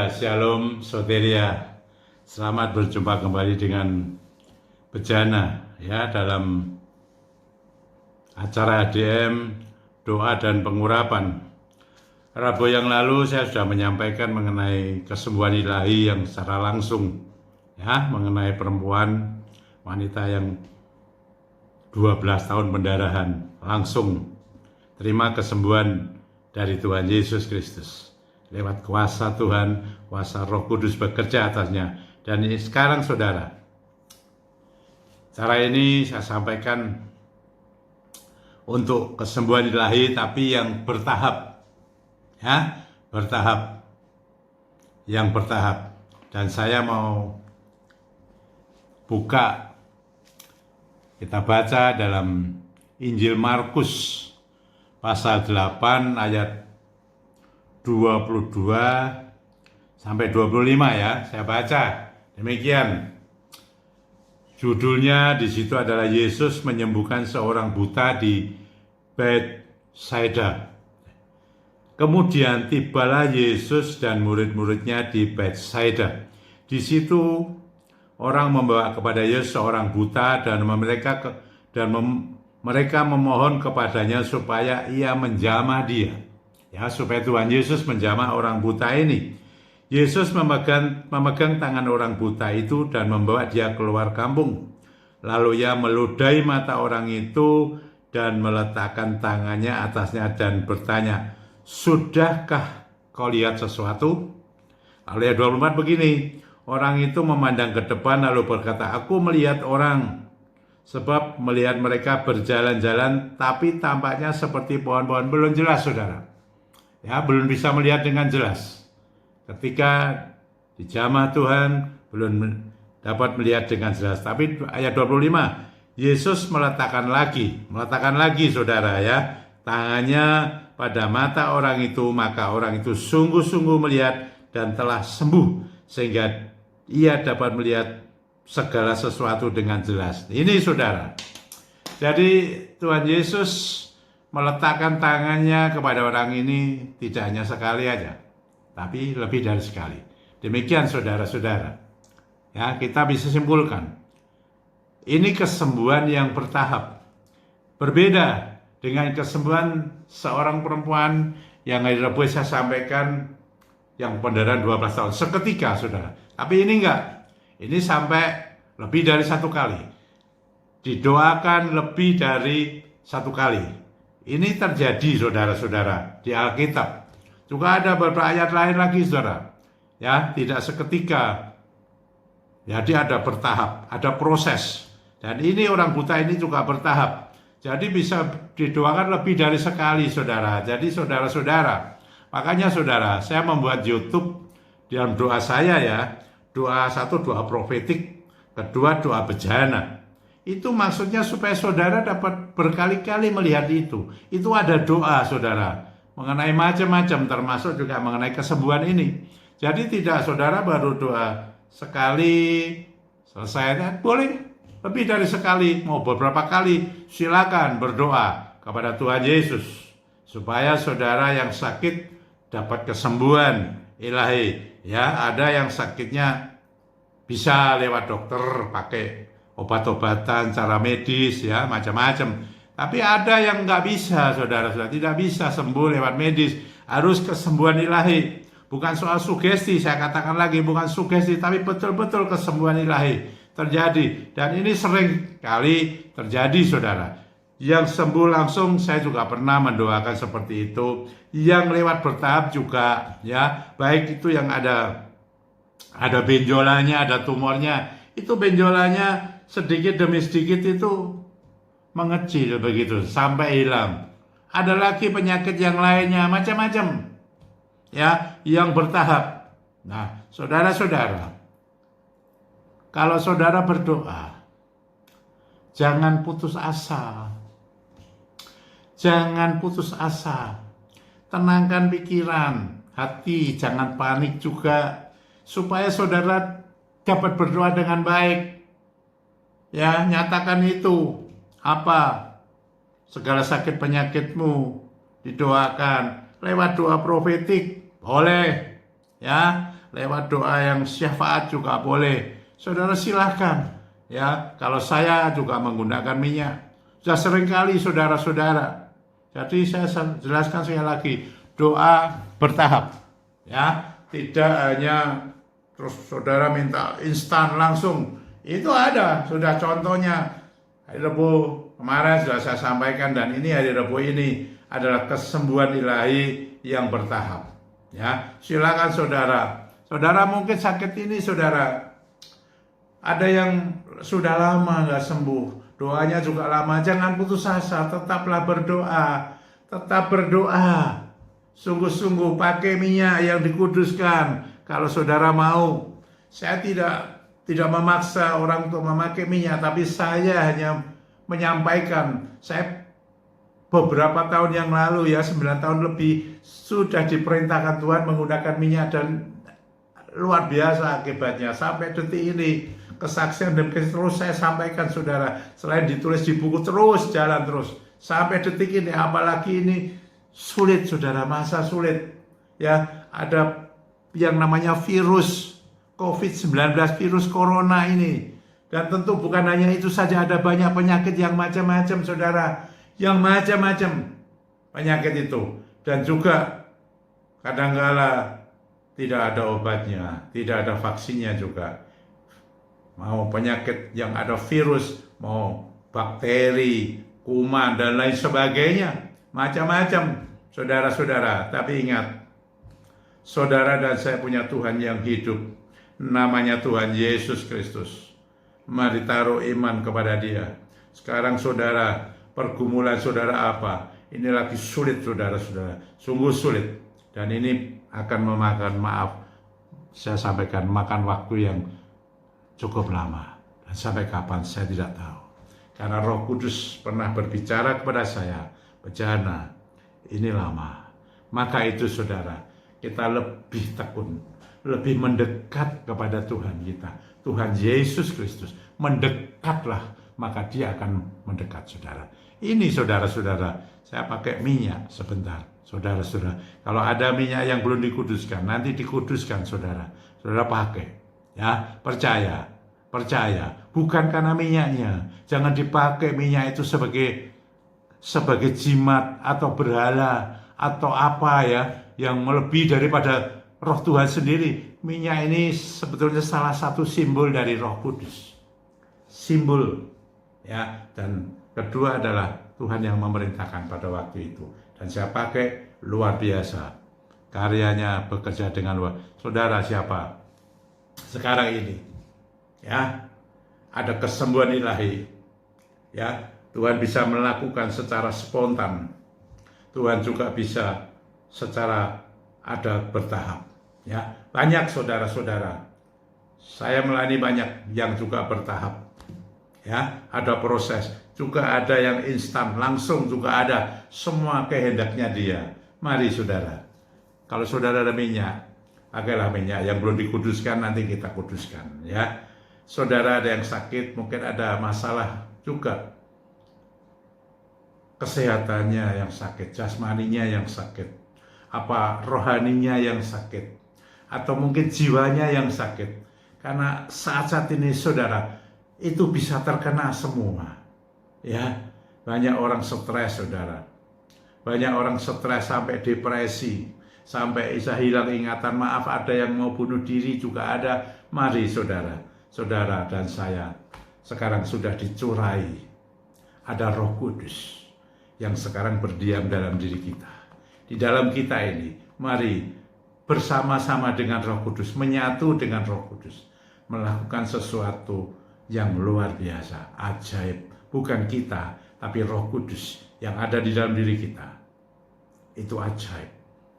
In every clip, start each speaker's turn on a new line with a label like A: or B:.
A: Shalom Soteria. Selamat berjumpa kembali dengan Bejana ya dalam acara ADM doa dan pengurapan. Rabu yang lalu saya sudah menyampaikan mengenai kesembuhan ilahi yang secara langsung ya, mengenai perempuan wanita yang 12 tahun pendarahan langsung terima kesembuhan dari Tuhan Yesus Kristus. Lewat kuasa Tuhan, kuasa Roh Kudus bekerja atasnya. Dan ini sekarang saudara, cara ini saya sampaikan untuk kesembuhan ilahi tapi yang bertahap. Ya, bertahap. Yang bertahap. Dan saya mau buka, kita baca dalam Injil Markus pasal 8 ayat 22 sampai 25 ya, saya baca. Demikian. Judulnya di situ adalah Yesus menyembuhkan seorang buta di Betsaida. Kemudian tibalah Yesus dan murid-muridnya di Betsaida. Di situ orang membawa kepada Yesus seorang buta dan mereka memohon kepadanya supaya ia menjamah dia. Ya, supaya Tuhan Yesus menjamah orang buta ini. Yesus memegang tangan orang buta itu dan membawa dia keluar kampung. Lalu ia meludahi mata orang itu dan meletakkan tangannya atasnya dan bertanya, "Sudahkah kau lihat sesuatu?" Lalu ayat 24 begini, orang itu memandang ke depan lalu berkata, "Aku melihat orang, sebab melihat mereka berjalan-jalan, tapi tampaknya seperti pohon-pohon." Belum jelas saudara. Ya, belum bisa melihat dengan jelas. Ketika dijamah Tuhan, belum dapat melihat dengan jelas. Tapi ayat 25, Yesus meletakkan lagi saudara ya, tangannya pada mata orang itu, maka orang itu sungguh-sungguh melihat dan telah sembuh, sehingga ia dapat melihat segala sesuatu dengan jelas. Ini saudara. Jadi Tuhan Yesus meletakkan tangannya kepada orang ini tidak hanya sekali aja, tapi lebih dari sekali. Demikian saudara-saudara. Ya, kita bisa simpulkan. Ini kesembuhan yang bertahap. Berbeda dengan kesembuhan seorang perempuan yang hari Rabu saya sampaikan yang pendarahan 12 tahun. Seketika saudara. Tapi ini enggak. Ini sampai lebih dari satu kali. Didoakan lebih dari satu kali. Ini terjadi saudara-saudara di Alkitab. Juga ada beberapa ayat lain lagi saudara. Ya, tidak seketika. Jadi ada bertahap, ada proses. Dan ini orang buta ini juga bertahap. Jadi bisa didoakan lebih dari sekali saudara. Jadi saudara-saudara. Makanya saudara, saya membuat YouTube dalam doa saya ya. Doa satu, doa profetik. Kedua, doa bejana. Itu maksudnya supaya saudara dapat berkali-kali melihat itu. Itu ada doa saudara. Mengenai macam-macam termasuk juga mengenai kesembuhan ini. Jadi tidak saudara baru doa sekali selesai. Boleh lebih dari sekali. Mau beberapa kali silakan berdoa kepada Tuhan Yesus. Supaya saudara yang sakit dapat kesembuhan ilahi. Ya, ada yang sakitnya bisa lewat dokter pakai obat-obatan, cara medis, ya macam-macam. Tapi ada yang nggak bisa, saudara-saudara, tidak bisa sembuh lewat medis, harus kesembuhan ilahi. Bukan soal sugesti, saya katakan lagi, bukan sugesti, tapi betul-betul kesembuhan ilahi terjadi. Dan ini sering kali terjadi, saudara. Yang sembuh langsung, saya juga pernah mendoakan seperti itu. Yang lewat bertahap juga, ya, baik itu yang ada benjolannya, ada tumornya, itu benjolannya sedikit demi sedikit itu mengecil begitu sampai hilang. Ada lagi penyakit yang lainnya macam-macam ya yang bertahap. Nah, saudara-saudara, kalau saudara berdoa, jangan putus asa. Jangan putus asa. Tenangkan pikiran, hati, jangan panik juga supaya saudara dapat berdoa dengan baik. Ya, nyatakan itu. Apa? Segala sakit penyakitmu didoakan lewat doa profetik. Boleh. Ya, lewat doa yang syafaat juga boleh. Saudara silahkan. Ya, kalau saya juga menggunakan minyak. Sudah seringkali saudara-saudara. Jadi saya jelaskan sekali lagi, doa bertahap. Ya, tidak hanya terus saudara minta instan langsung. Itu ada, sudah contohnya. Hari Rabu kemarin sudah saya sampaikan, dan ini hari Rabu ini adalah kesembuhan ilahi yang bertahap. Ya, silakan saudara. Saudara mungkin sakit ini saudara. Ada yang sudah lama nggak sembuh, doanya juga lama. Jangan putus asa, tetaplah berdoa, tetap berdoa. Sungguh-sungguh pakai minyak yang dikuduskan. Kalau saudara mau, saya tidak memaksa orang untuk memakai minyak, tapi saya hanya menyampaikan. Saya beberapa tahun yang lalu, ya 9 tahun lebih, sudah diperintahkan Tuhan menggunakan minyak, dan luar biasa akibatnya. Sampai detik ini kesaksian dan terus saya sampaikan saudara, selain ditulis di buku, terus jalan terus sampai detik ini. Apalagi ini sulit saudara, masa sulit ya, ada yang namanya virus COVID-19, virus corona ini. Dan tentu bukan hanya itu saja, ada banyak penyakit yang macam-macam saudara, yang macam-macam penyakit itu. Dan juga kadangkala tidak ada obatnya, tidak ada vaksinnya juga. Mau penyakit yang ada virus, mau bakteri, kuman, dan lain sebagainya. Macam-macam, saudara-saudara. Tapi ingat, saudara dan saya punya Tuhan yang hidup. Namanya Tuhan Yesus Kristus. Mari taruh iman kepada Dia. Sekarang saudara, pergumulan saudara apa? Ini lagi sulit saudara-saudara. Sungguh sulit. Dan ini akan memakan, maaf, saya sampaikan, makan waktu yang cukup lama. Dan sampai kapan saya tidak tahu. Karena Roh Kudus pernah berbicara kepada saya, Bejana, ini lama. Maka itu saudara, kita lebih tekun, lebih mendekat kepada Tuhan kita. Tuhan Yesus Kristus, mendekatlah, maka Dia akan mendekat saudara. Ini saudara-saudara, saya pakai minyak sebentar. Saudara-saudara, kalau ada minyak yang belum dikuduskan, nanti dikuduskan saudara. Saudara pakai. Ya, percaya, bukan karena minyaknya. Jangan dipakai minyak itu sebagai jimat atau berhala atau apa ya, yang melebihi daripada Roh Tuhan sendiri. Minyak ini sebetulnya salah satu simbol dari Roh Kudus. Simbol, ya. Dan kedua adalah Tuhan yang memerintahkan pada waktu itu. Dan saya pakai luar biasa. Karyanya bekerja dengan luar. Saudara siapa? Sekarang ini, ya, ada kesembuhan ilahi, ya. Tuhan bisa melakukan secara spontan. Tuhan juga bisa secara ada bertahap, ya. Banyak saudara-saudara, saya melayani banyak yang juga bertahap, ya. Ada proses, juga ada yang instan, langsung juga ada. Semua kehendaknya Dia. Mari saudara, kalau saudara ada minyak, pakailah minyak. Yang belum dikuduskan nanti kita kuduskan, ya. Saudara ada yang sakit, mungkin ada masalah juga, kesehatannya yang sakit, jasmaninya yang sakit, apa rohaninya yang sakit, atau mungkin jiwanya yang sakit. Karena saat-saat ini saudara, itu bisa terkena semua, ya. Banyak orang stres saudara, banyak orang stres sampai depresi, sampai bisa hilang ingatan. Maaf, ada yang mau bunuh diri juga ada. Mari saudara, saudara dan saya sekarang sudah dicurai. Ada Roh Kudus yang sekarang berdiam dalam diri kita. Di dalam kita ini, mari bersama-sama dengan Roh Kudus, menyatu dengan Roh Kudus, melakukan sesuatu yang luar biasa, ajaib. Bukan kita, tapi Roh Kudus yang ada di dalam diri kita. Itu ajaib,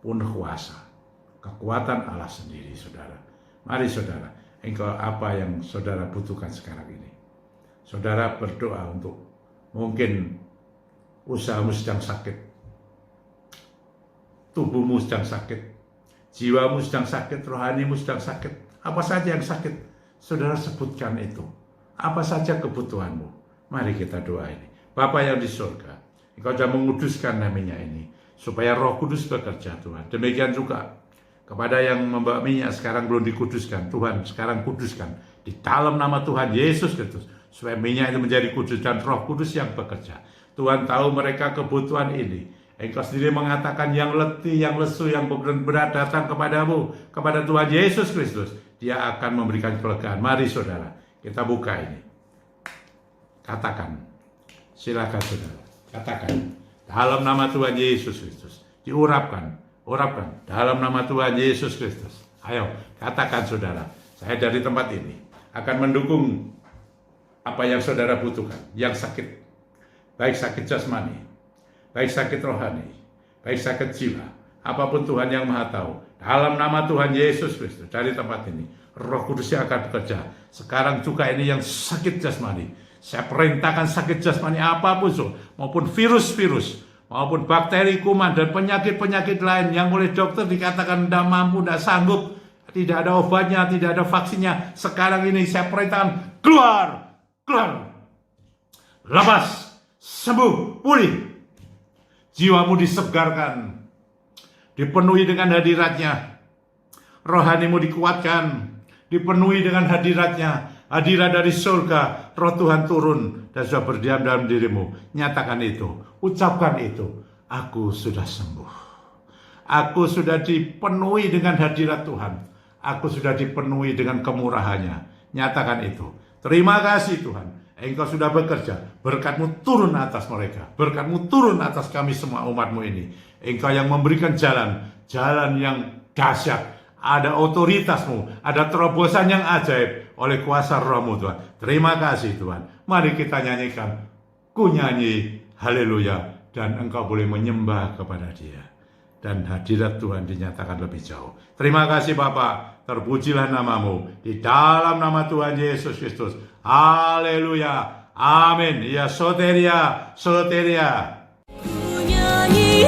A: penuh kuasa, kekuatan Allah sendiri, saudara. Mari saudara, engkau apa yang saudara butuhkan sekarang ini. Saudara berdoa untuk mungkin usahamu sedang sakit, tubuhmu sedang sakit, jiwamu sedang sakit, rohanimu sedang sakit. Apa saja yang sakit, saudara sebutkan itu. Apa saja kebutuhanmu. Mari kita doa ini. Bapa yang di surga, Engkau sudah menguduskan namanya ini, supaya Roh Kudus bekerja Tuhan. Demikian juga Kepada yang membawa minyak sekarang belum dikuduskan, Tuhan sekarang kuduskan di dalam nama Tuhan Yesus Kristus, supaya minyak itu menjadi kudus dan Roh Kudus yang bekerja. Tuhan tahu mereka kebutuhan ini. Engkau sendiri mengatakan yang letih, yang lesu, yang berat datang kepadamu, kepada Tuhan Yesus Kristus, Dia akan memberikan kelegaan. Mari saudara, kita buka ini. Katakan, silakan saudara, katakan, dalam nama Tuhan Yesus Kristus, diurapkan, urapkan, dalam nama Tuhan Yesus Kristus. Ayo, katakan saudara, saya dari tempat ini akan mendukung apa yang saudara butuhkan, yang sakit, baik sakit jasmani, baik sakit rohani, baik sakit jiwa, apapun Tuhan yang Maha Tahu, dalam nama Tuhan Yesus Kristus, dari tempat ini, Roh Kudusnya akan bekerja. Sekarang juga ini yang sakit jasmani, saya perintahkan sakit jasmani apapun, maupun virus-virus, maupun bakteri, kuman, dan penyakit-penyakit lain yang oleh dokter dikatakan tidak mampu, tidak sanggup, tidak ada obatnya, tidak ada vaksinnya. Sekarang ini saya perintahkan, keluar, keluar, lepas, sembuh, pulih. Jiwamu disegarkan, dipenuhi dengan hadiratnya. Rohanimu dikuatkan, dipenuhi dengan hadiratnya. Hadirat dari surga, Roh Tuhan turun dan sudah berdiam dalam dirimu. Nyatakan itu, ucapkan itu. Aku sudah sembuh. Aku sudah dipenuhi dengan hadirat Tuhan. Aku sudah dipenuhi dengan kemurahannya. Nyatakan itu. Terima kasih Tuhan. Engkau sudah bekerja. Berkat-Mu turun atas mereka. Berkat-Mu turun atas kami semua umat-Mu ini. Engkau yang memberikan jalan. Jalan yang dahsyat. Ada otoritas-Mu. Ada terobosan yang ajaib. Oleh kuasa Roh-Mu Tuhan. Terima kasih Tuhan. Mari kita nyanyikan. Ku nyanyi. Haleluya. Dan engkau boleh menyembah kepada Dia. Dan hadirat Tuhan dinyatakan lebih jauh. Terima kasih Bapa. Terpujilah nama-Mu. Di dalam nama Tuhan Yesus Kristus. Haleluya. Amin. Ya soteria. Soteria.
B: Ku nyanyi